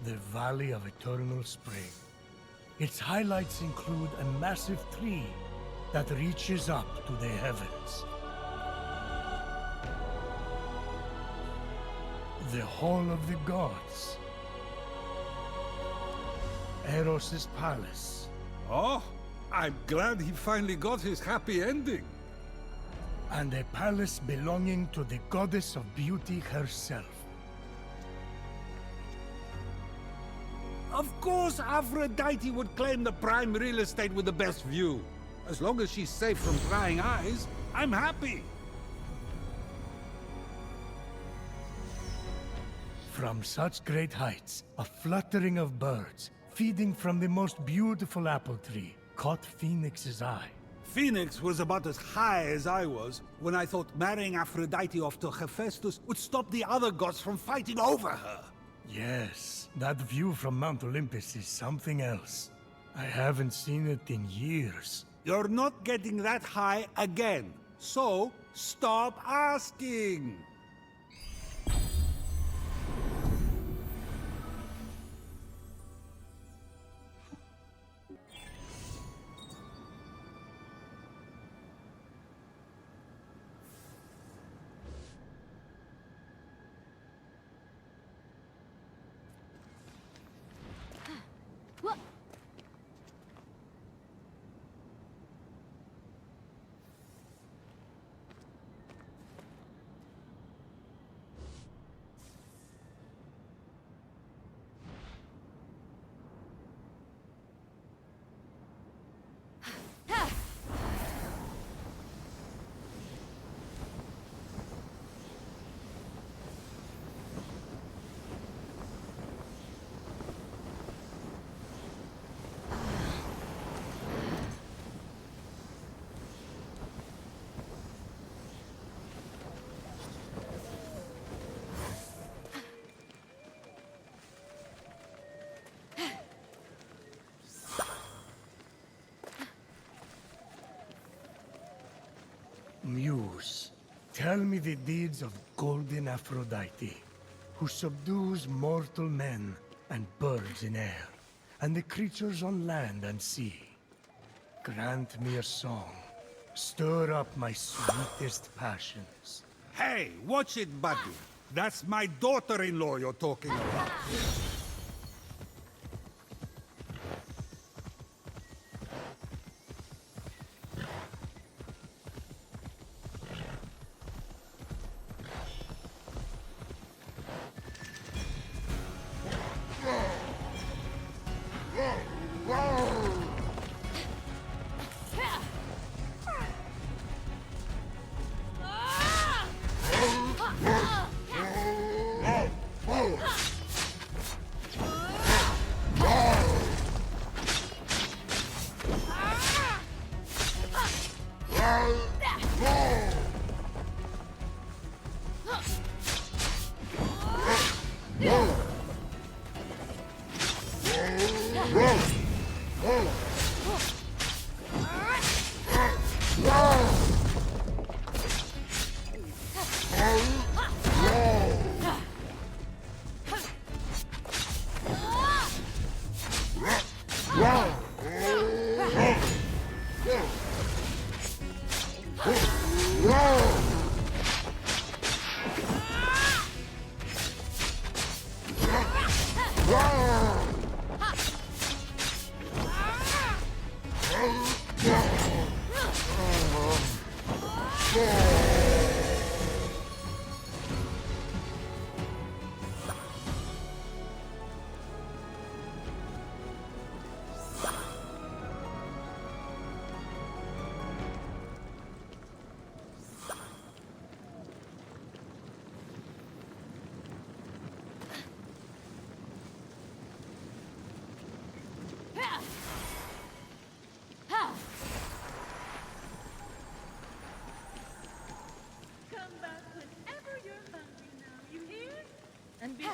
The Valley of Eternal Spring. Its highlights include a massive tree that reaches up to the heavens. The Hall of the Gods. Eros' palace. Oh, I'm glad he finally got his happy ending. And a palace belonging to the goddess of beauty herself. Of course, Aphrodite would claim the prime real estate with the best view. As long as she's safe from prying eyes, I'm happy. From such great heights, a fluttering of birds, feeding from the most beautiful apple tree, caught Fenyx's eye. Fenyx was about as high as I was when I thought marrying Aphrodite off to Hephaestus would stop the other gods from fighting over her. Yes, that view from Mount Olympus is something else. I haven't seen it in years. You're not getting that high again, so stop asking. Muse, tell me the deeds of golden Aphrodite, who subdues mortal men and birds in air, and the creatures on land and sea. Grant me a song, stir up my sweetest passions. Hey, watch it, buddy. That's my daughter-in-law you're talking about.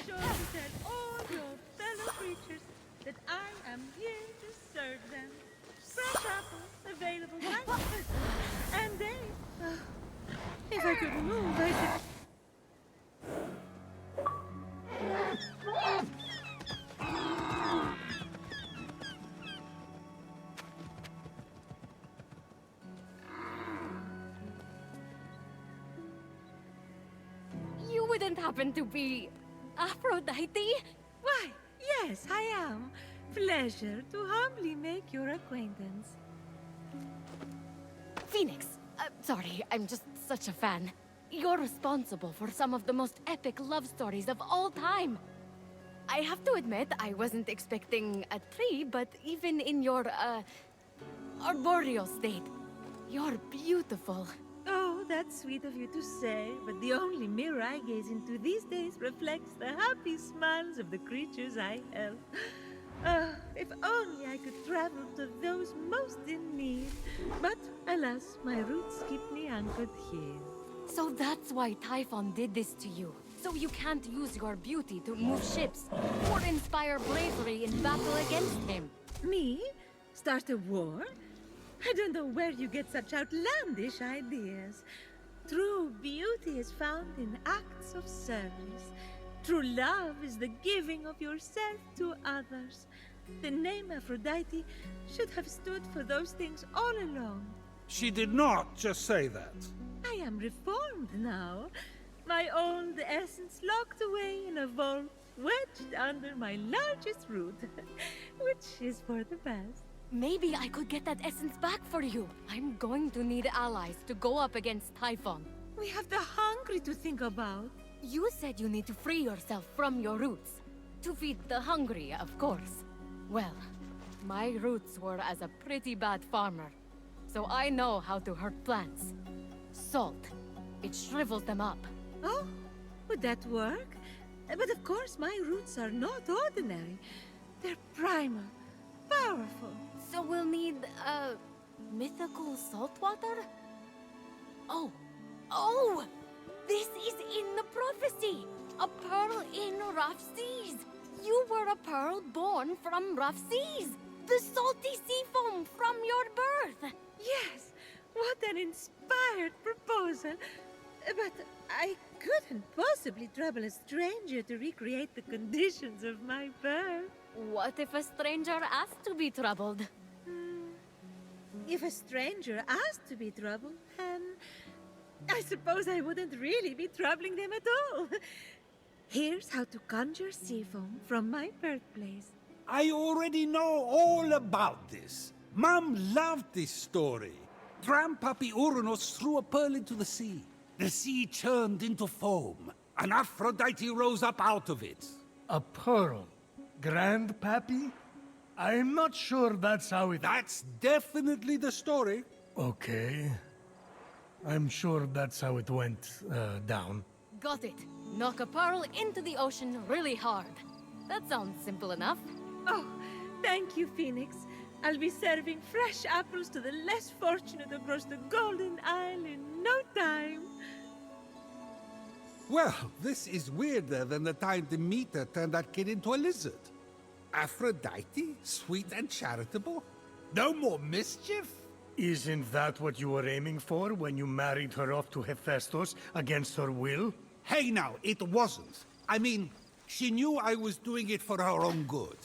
sure to tell all your fellow creatures that I am here to serve them. Fresh apples available right now. And they... if I could move, I could... You wouldn't happen to be Aphrodite? Why, yes, I am. Pleasure to humbly make your acquaintance. Fenyx. Sorry, I'm just such a fan. You're responsible for some of the most epic love stories of all time. I have to admit, I wasn't expecting a tree, but even in your, arboreal state, you're beautiful. Oh, that's sweet of you to say, but the only mirror I gaze into these days reflects the happy smiles of the creatures I help. If only I could travel to those most in need. But, alas, my roots keep me anchored here. So that's why Typhon did this to you. So you can't use your beauty to move ships, or inspire bravery in battle against him. Me? Start a war? I don't know where you get such outlandish ideas. True beauty is found in acts of service. True love is the giving of yourself to others. The name Aphrodite should have stood for those things all along. She did not just say that. I am reformed now. My old essence locked away in a vault, wedged under my largest root, which is for the best. Maybe I could get that essence back for you. I'm going to need allies to go up against Typhon. We have the hungry to think about. You said you need to free yourself from your roots. To feed the hungry, of course. Well, my roots were as a pretty bad farmer. So I know how to hurt plants. Salt. It shrivels them up. Oh, would that work? But of course my roots are not ordinary. They're primal, powerful. So we'll need, mythical salt water? Oh! This is in the prophecy! A pearl in rough seas! You were a pearl born from rough seas! The salty sea foam from your birth! Yes, what an inspired proposal. But I couldn't possibly trouble a stranger to recreate the conditions of my birth. What if a stranger asked to be troubled? If a stranger asked to be troubled, then I suppose I wouldn't really be troubling them at all. Here's how to conjure sea foam from my birthplace. I already know all about this. Mom loved this story. Grandpappy Uranus threw a pearl into the sea. The sea churned into foam, and Aphrodite rose up out of it. A pearl? Grandpappy? I'm not sure that's how it... That's definitely the story. Okay. I'm sure that's how it went, down. Got it. Knock a pearl into the ocean really hard. That sounds simple enough. Oh, thank you, Phoenix. I'll be serving fresh apples to the less fortunate across the Golden Isle in no time. Well, this is weirder than the time Demeter turned that kid into a lizard. Aphrodite? Sweet and charitable? No more mischief? Isn't that what you were aiming for when you married her off to Hephaestus against her will? Hey now, it wasn't. I mean, she knew I was doing it for her own good.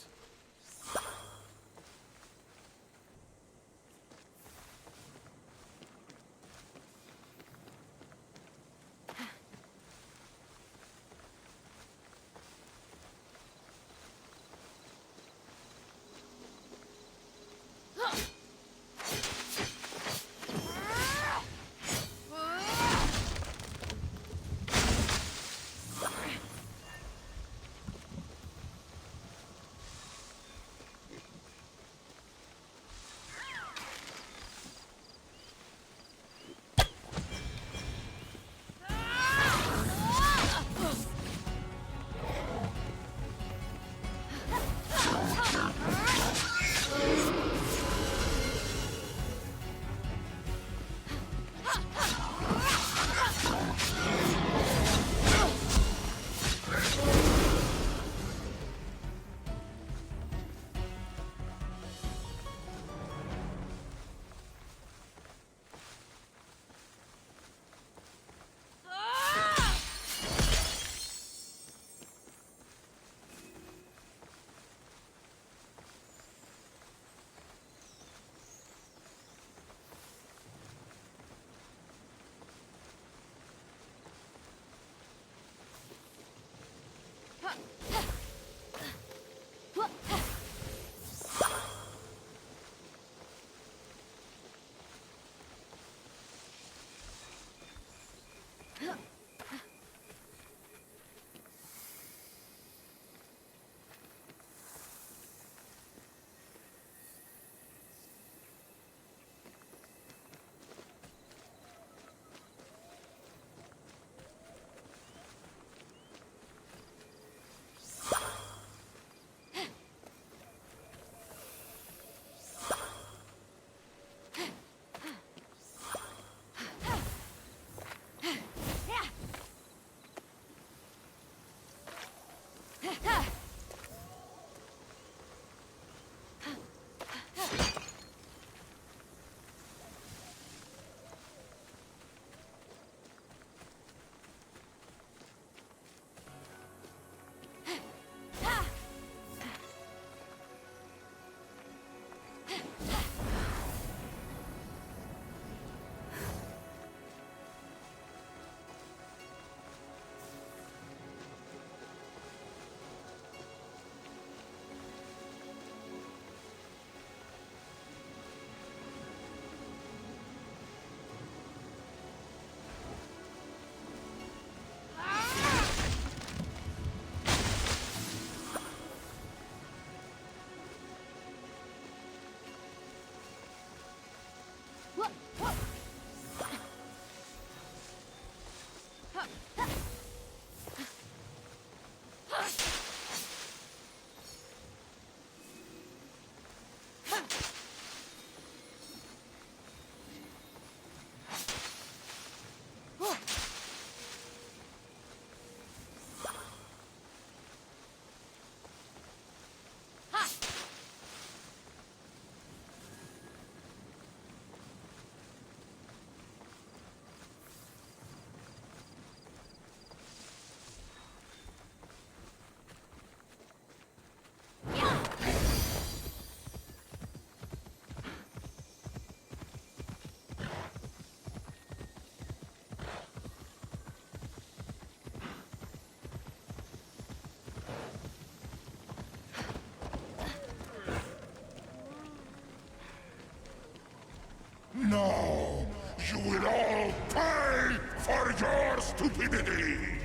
No! You will all pay for your stupidity!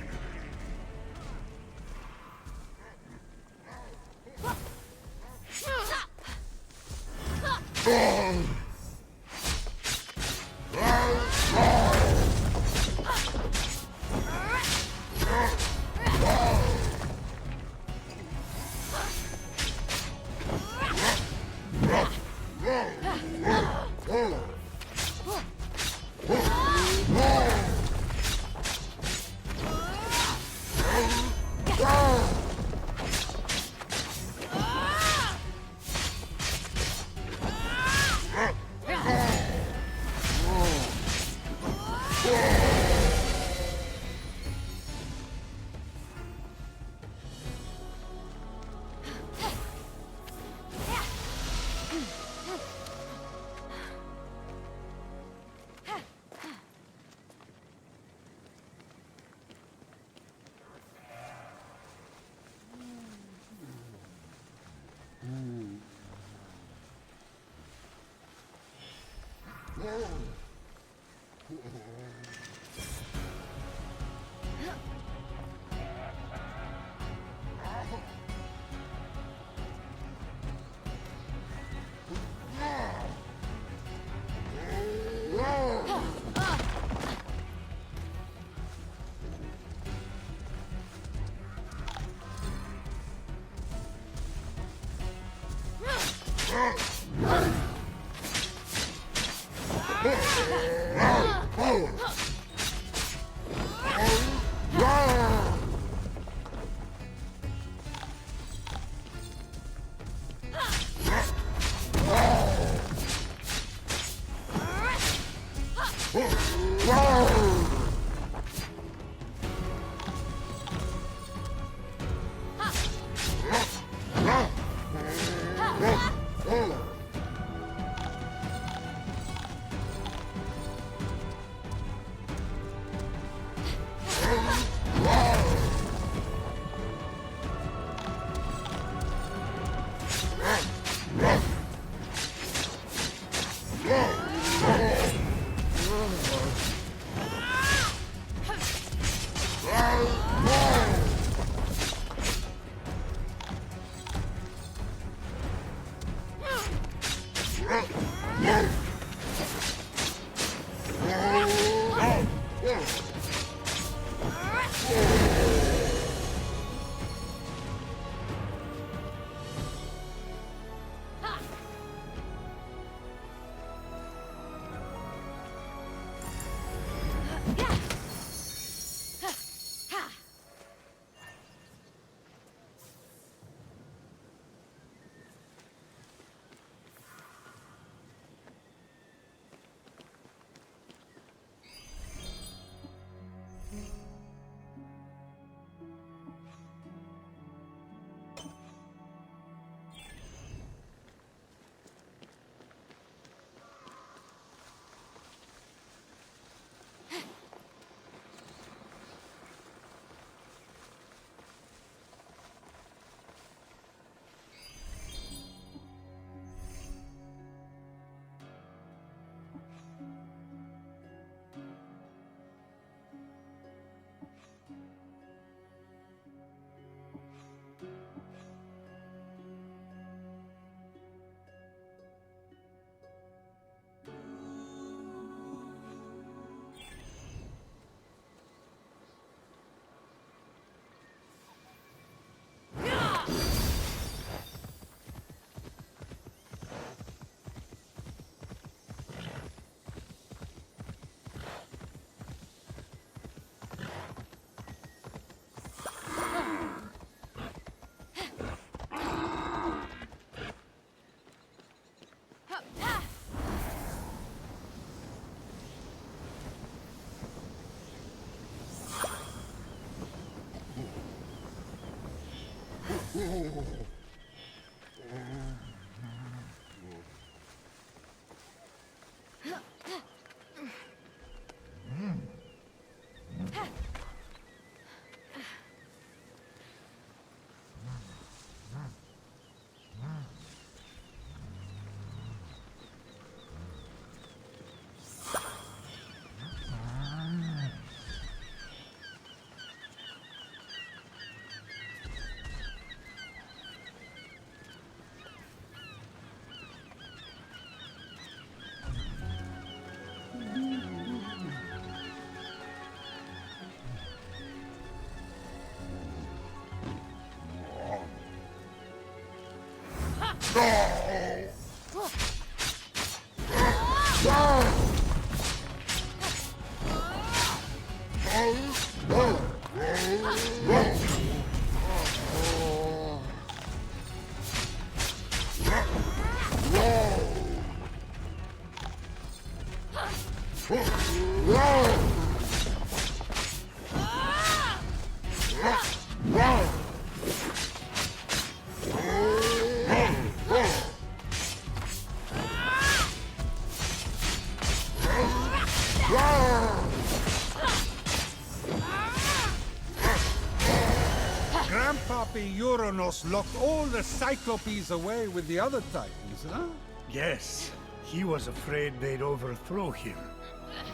Grandpappy Uranus locked all the Cyclopes away with the other Titans, huh? Yes, he was afraid they'd overthrow him.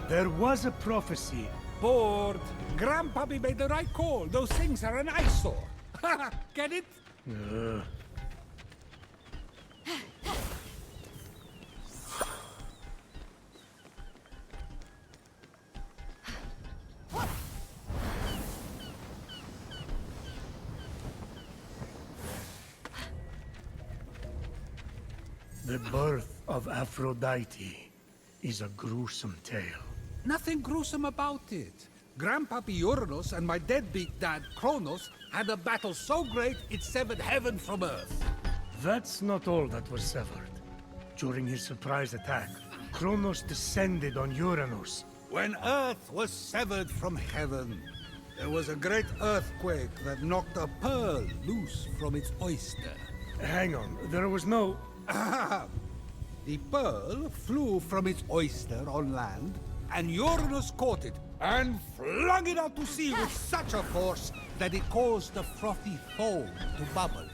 There was a prophecy. Bored. Grandpappy made the right call. Those things are an eyesore. Get it? The birth of Aphrodite is a gruesome tale. Nothing gruesome about it. Grandpappy Uranus and my deadbeat dad, Kronos, had a battle so great it severed heaven from earth. That's not all that was severed. During his surprise attack, Kronos descended on Uranus. When earth was severed from heaven, there was a great earthquake that knocked a pearl loose from its oyster. Hang on, there was no... The pearl flew from its oyster on land, and Uranus caught it and flung it out to sea with such a force that it caused the frothy foam to bubble.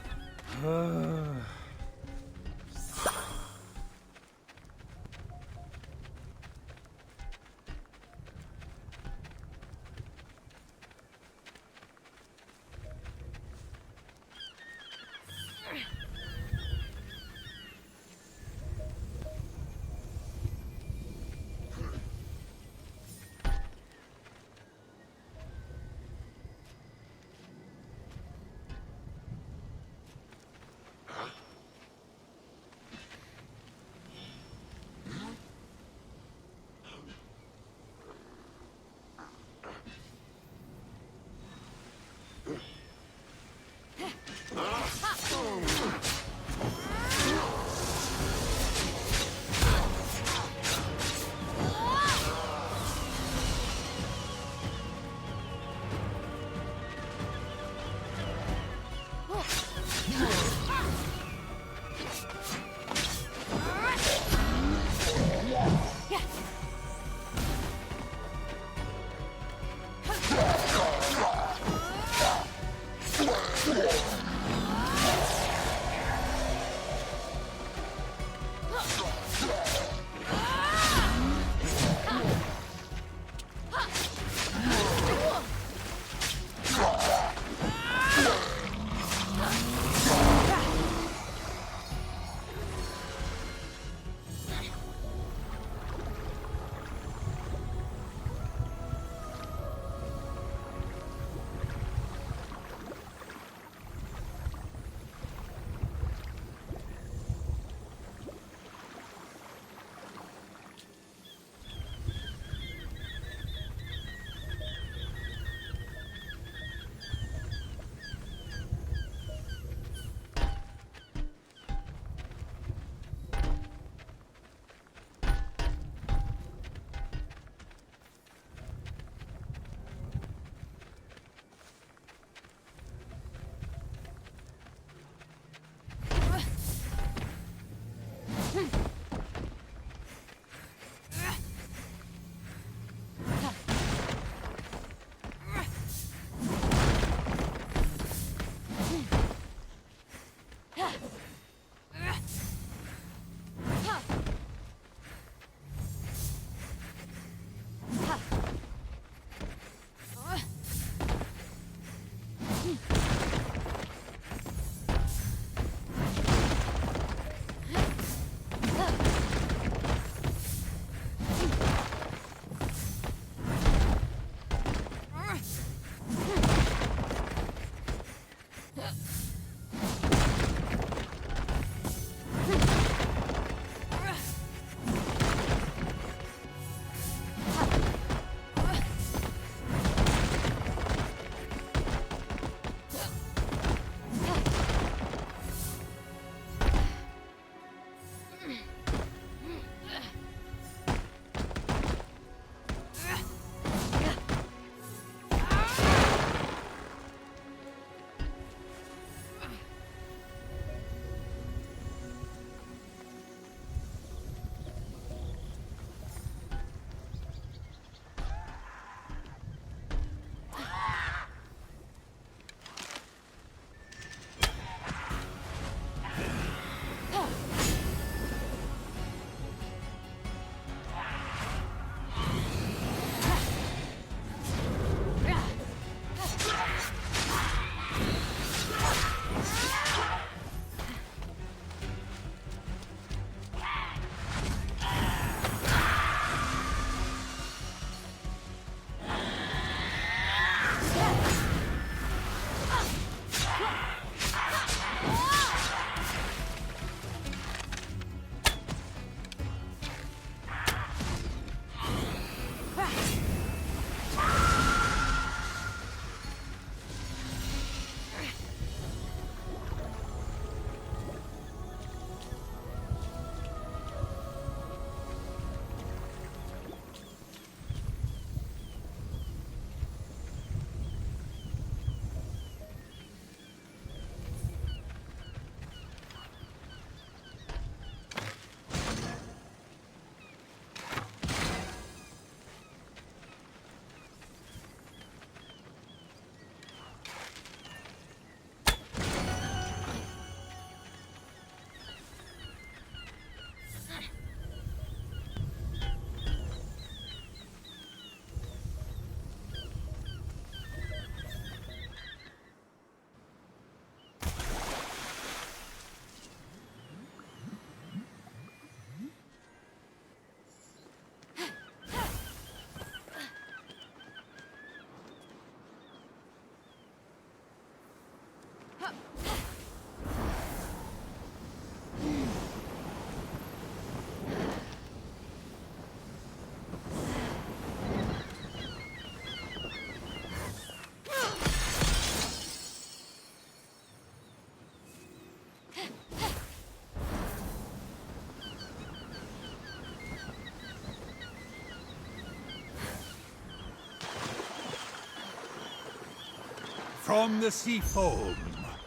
From the sea foam,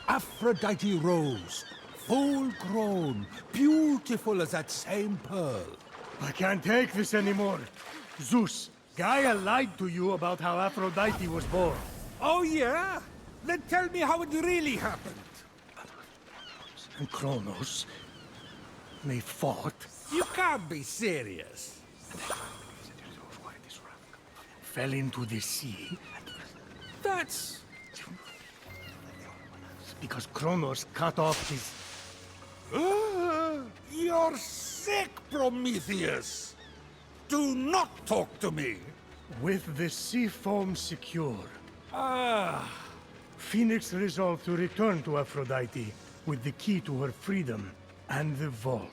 Aphrodite rose, full grown, beautiful as that same pearl. I can't take this anymore. Zeus, Gaia lied to you about how Aphrodite was born. Oh yeah? Then tell me how it really happened. And Kronos, they fought. You can't be serious. Fell into the sea. That's... Because Kronos cut off his... You're sick, Prometheus! Do not talk to me! With the sea foam secure, Ah, Fenyx resolved to return to Aphrodite with the key to her freedom and the vault.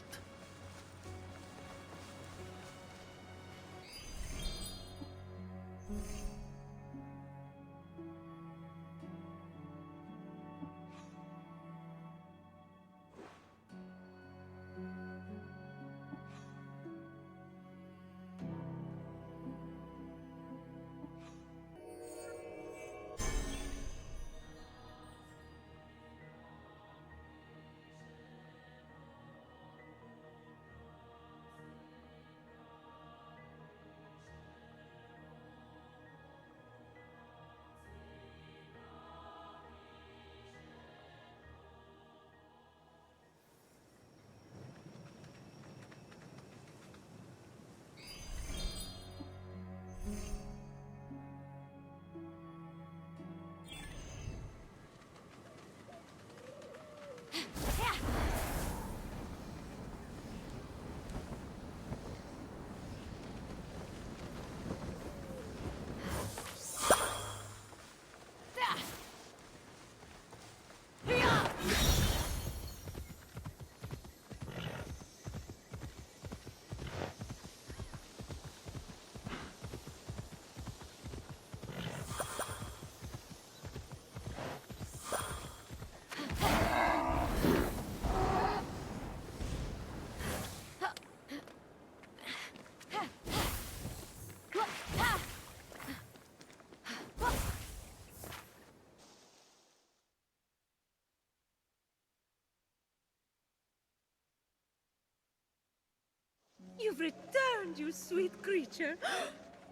You've returned, you sweet creature.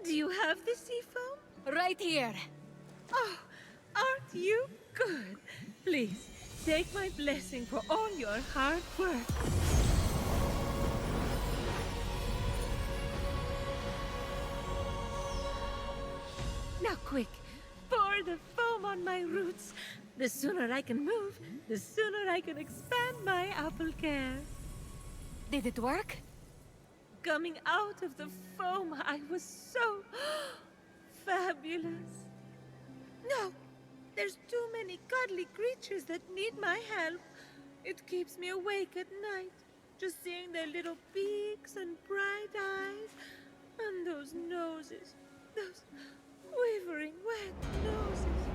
Do you have the sea foam? Right here. Oh, aren't you good? Please, take my blessing for all your hard work. Now quick, pour the foam on my roots. The sooner I can move, the sooner I can expand my apple care. Did it work? Coming out of the foam, I was so fabulous. No, there's too many cuddly creatures that need my help. It keeps me awake at night, just seeing their little beaks and bright eyes, and those noses, those quivering wet noses.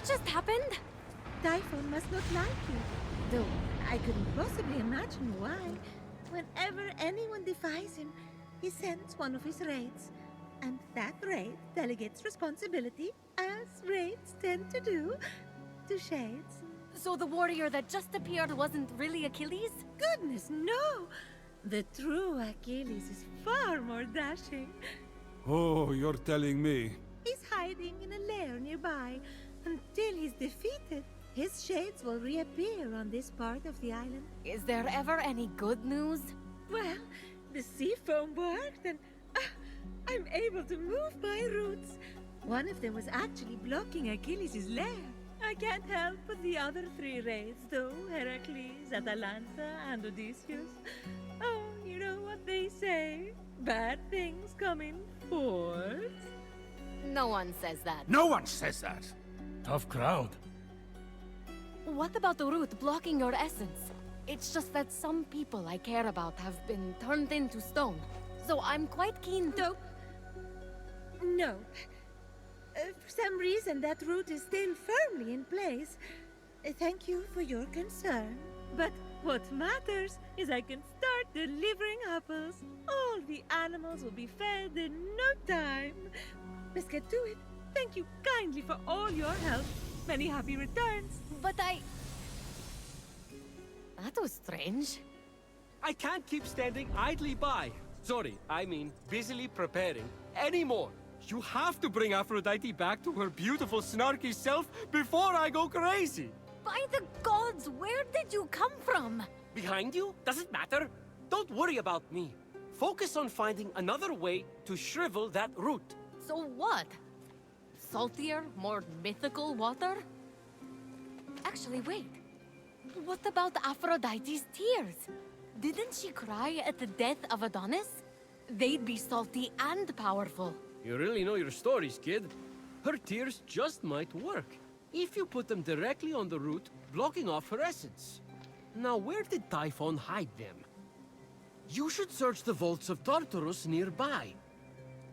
just happened? Typhon must not like you. Though I couldn't possibly imagine why. Whenever anyone defies him, he sends one of his raids. And that raid delegates responsibility, as raids tend to do, to Shades. So the warrior that just appeared wasn't really Achilles? Goodness, no! The true Achilles is far more dashing. Oh, you're telling me. He's hiding in a lair nearby. Until he's defeated, his shades will reappear on this part of the island. Is there ever any good news? Well, the sea foam worked and I'm able to move my roots. One of them was actually blocking Achilles' lair. I can't help but the other three raids, though, Heracles, Atalanta, and Odysseus. Oh, you know what they say? Bad things come in fours. No one says that. No one says that. Tough crowd. What about the root blocking your essence? It's just that some people I care about have been turned into stone. So I'm quite keen to... Nope. No. For some reason, that root is still firmly in place. Thank you for your concern. But what matters is I can start delivering apples. All the animals will be fed in no time. Let's get to it. Thank you kindly for all your help. Many happy returns. But That was strange. I can't keep standing idly by. Sorry, I mean busily preparing anymore. You have to bring Aphrodite back to her beautiful, snarky self before I go crazy. By the gods, where did you come from? Behind you? Doesn't matter. Don't worry about me. Focus on finding another way to shrivel that root. So what? Saltier, more mythical water? Actually, wait. What about Aphrodite's tears? Didn't she cry at the death of Adonis? They'd be salty and powerful. You really know your stories, kid. Her tears just might work, if you put them directly on the root, blocking off her essence. Now, where did Typhon hide them? You should search the vaults of Tartarus nearby.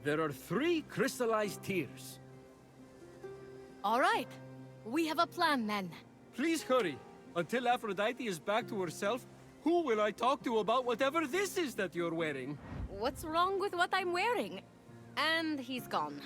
There are 3 crystallized tears. All right. We have a plan, then. Please hurry. Until Aphrodite is back to herself, who will I talk to about whatever this is that you're wearing? What's wrong with what I'm wearing? And he's gone.